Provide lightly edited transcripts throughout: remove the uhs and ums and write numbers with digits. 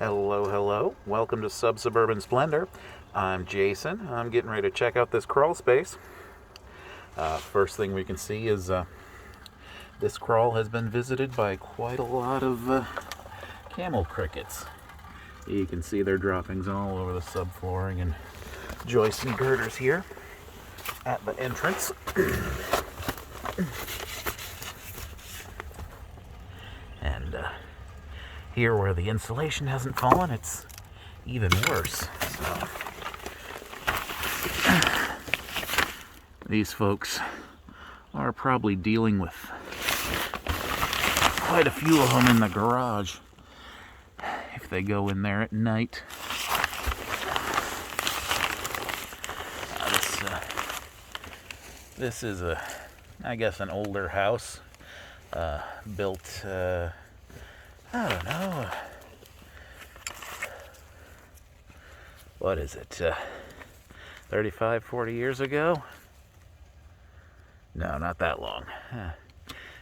Hello, hello. Welcome to Sub-Suburban Splendor. I'm Jason. I'm getting ready to check out this crawl space. First thing we can see is this crawl has been visited by quite a lot of camel crickets. You can see their droppings all over the subflooring and joists and girders here at the entrance. And here where the insulation hasn't fallen, it's even worse. So, these folks are probably dealing with quite a few of them in the garage if they go in there at night. This is I guess an older house built I don't know, what is it, 35, 40 years ago? No, not that long.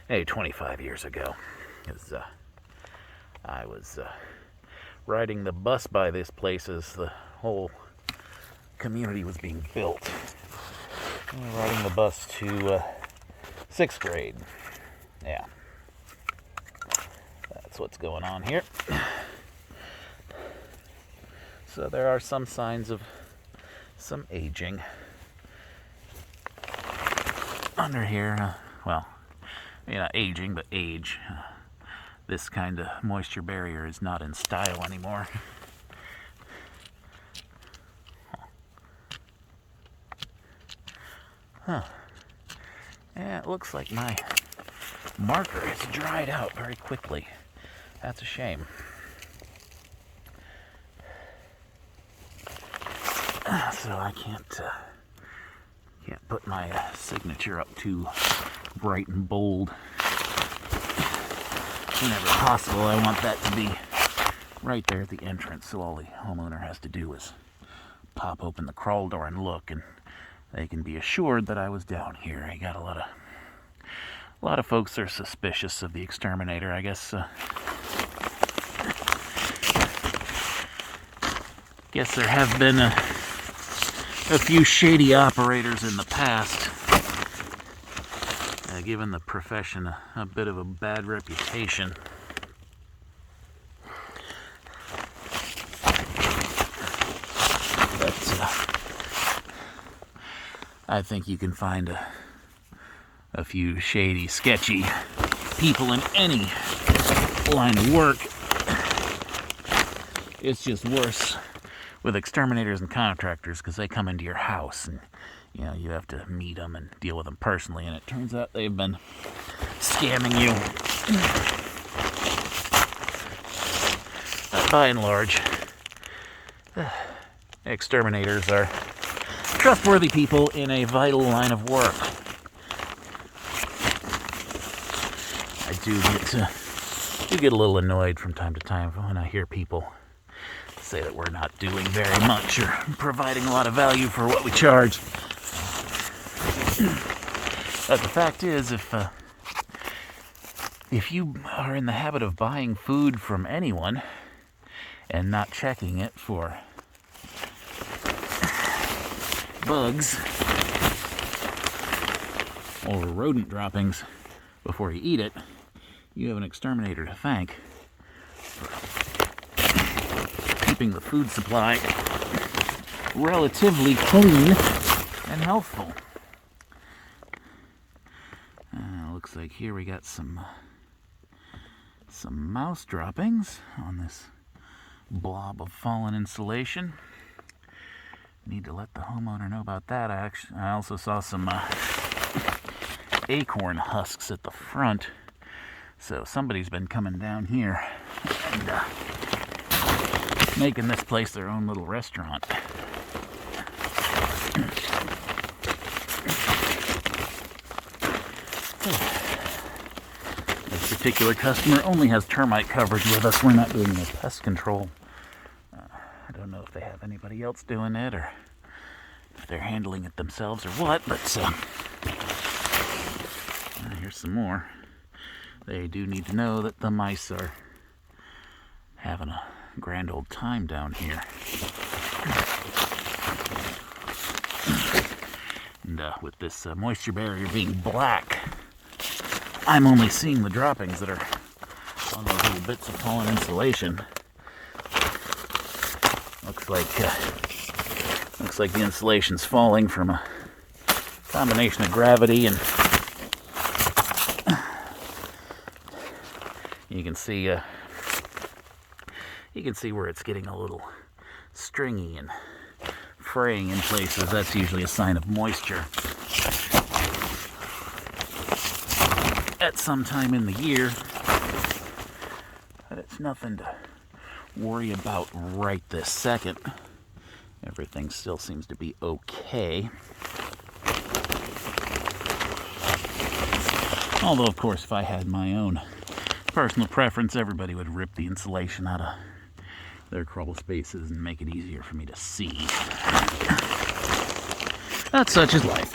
Hey, 25 years ago. Because I was riding the bus by this place as the whole community was being built. Riding the bus to 6th grade. Yeah. That's what's going on here. So there are some signs of some aging under here. Well, not aging, but age. This kind of moisture barrier is not in style anymore. Huh. Yeah, it looks like my marker has dried out very quickly. That's a shame. So I can't put my signature up too bright and bold. Whenever possible, I want that to be right there at the entrance, so all the homeowner has to do is pop open the crawl door and look, and they can be assured that I was down here. I got a lot of folks are suspicious of the exterminator, I guess. Guess there have been a few shady operators in the past, giving the profession a bit of a bad reputation. But I think you can find a few shady, sketchy people in any line of work. It's just worse with exterminators and contractors, because they come into your house and you have to meet them and deal with them personally, and it turns out they've been scamming you. But by and large, exterminators are trustworthy people in a vital line of work. I do get a little annoyed from time to time when I hear people say that we're not doing very much or providing a lot of value for what we charge. But the fact is, if you are in the habit of buying food from anyone and not checking it for bugs or rodent droppings before you eat it, you have an exterminator to thank for keeping the food supply relatively clean and healthful. Looks like here we got some mouse droppings on this blob of fallen insulation. Need to let the homeowner know about that. I also saw some acorn husks at the front. So somebody's been coming down here and making this place their own little restaurant. This particular customer only has termite coverage with us. We're not doing no pest control. I don't know if they have anybody else doing it or if they're handling it themselves or what, but here's some more. They do need to know that the mice are having a grand old time down here. And with this moisture barrier being black, I'm only seeing the droppings that are on those little bits of fallen insulation. Looks like the insulation's falling from a combination of gravity, and you can see where it's getting a little stringy and fraying in places. That's usually a sign of moisture at some time in the year, but it's nothing to worry about right this second. Everything still seems to be okay. Although, of course, if I had my own personal preference, everybody would rip the insulation out of their crawl spaces and make it easier for me to see. But such is life.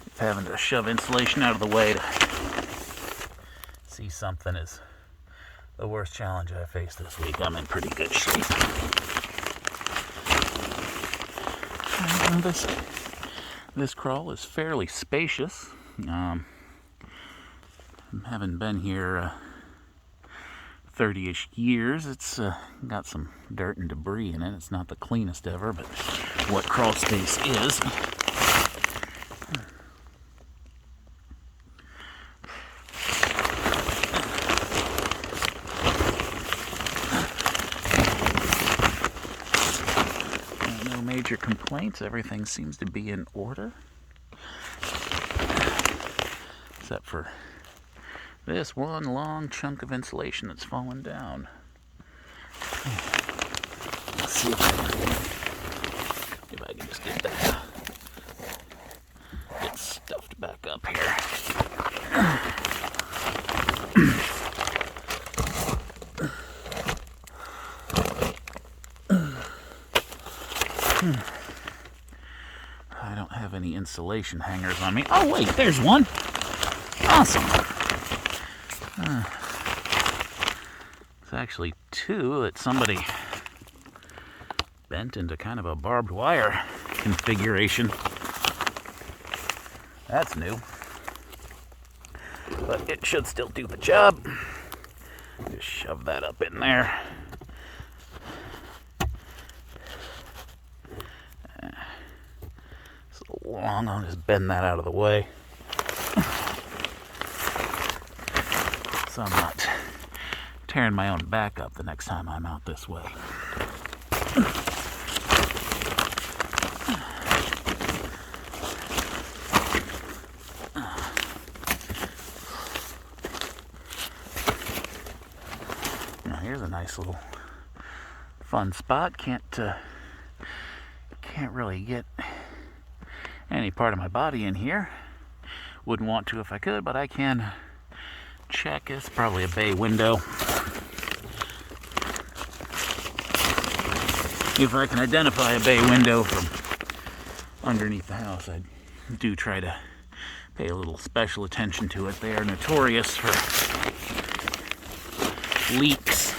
If having to shove insulation out of the way to see something is the worst challenge I faced this week, I'm in pretty good shape. And this crawl is fairly spacious. Having been here 30-ish years, it's got some dirt and debris in it. It's not the cleanest ever, but what crawl space is. No major complaints. Everything seems to be in order. Except for this one long chunk of insulation that's fallen down. Let's see if I can just get stuffed back up here. I don't have any insulation hangers on me. Oh wait, there's one. Awesome. It's actually two that somebody bent into kind of a barbed wire configuration. That's new. But it should still do the job. Just shove that up in there. It's a little long. I'll just bend that out of the way, so I'm not tearing my own back up the next time I'm out this way. Now here's a nice little fun spot. Can't really get any part of my body in here. Wouldn't want to if I could, but I can check. It's probably a bay window. If I can identify a bay window from underneath the house, I do try to pay a little special attention to it. They are notorious for leaks.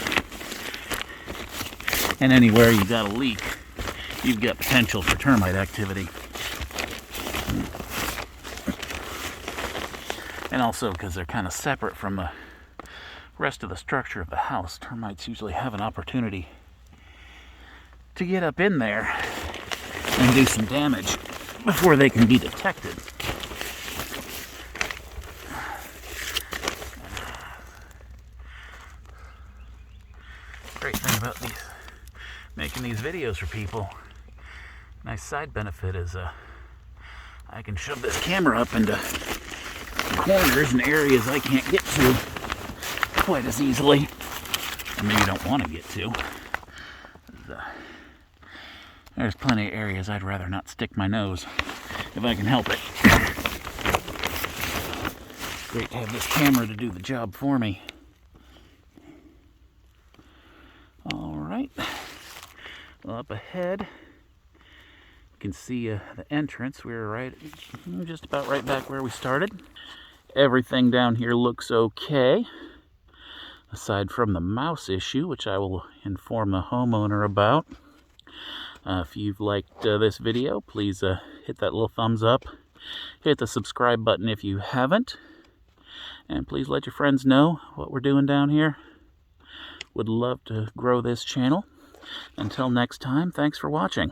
And anywhere you've got a leak, you've got potential for termite activity. And also because they're kind of separate from the rest of the structure of the house, termites usually have an opportunity to get up in there and do some damage before they can be detected. Great thing about making these videos for people, nice side benefit is I can shove this camera up into corners and areas I can't get to quite as easily, or maybe don't want to get to. There's plenty of areas I'd rather not stick my nose if I can help it. Great to have this camera to do the job for me. Alright, well, up ahead you can see the entrance. We're just about right back where we started. Everything down here looks okay. aside from the mouse issue, which I will inform the homeowner about. If you've liked this video, please hit that little thumbs up. Hit the subscribe button if you haven't. And please let your friends know what we're doing down here. Would love to grow this channel. Until next time, thanks for watching.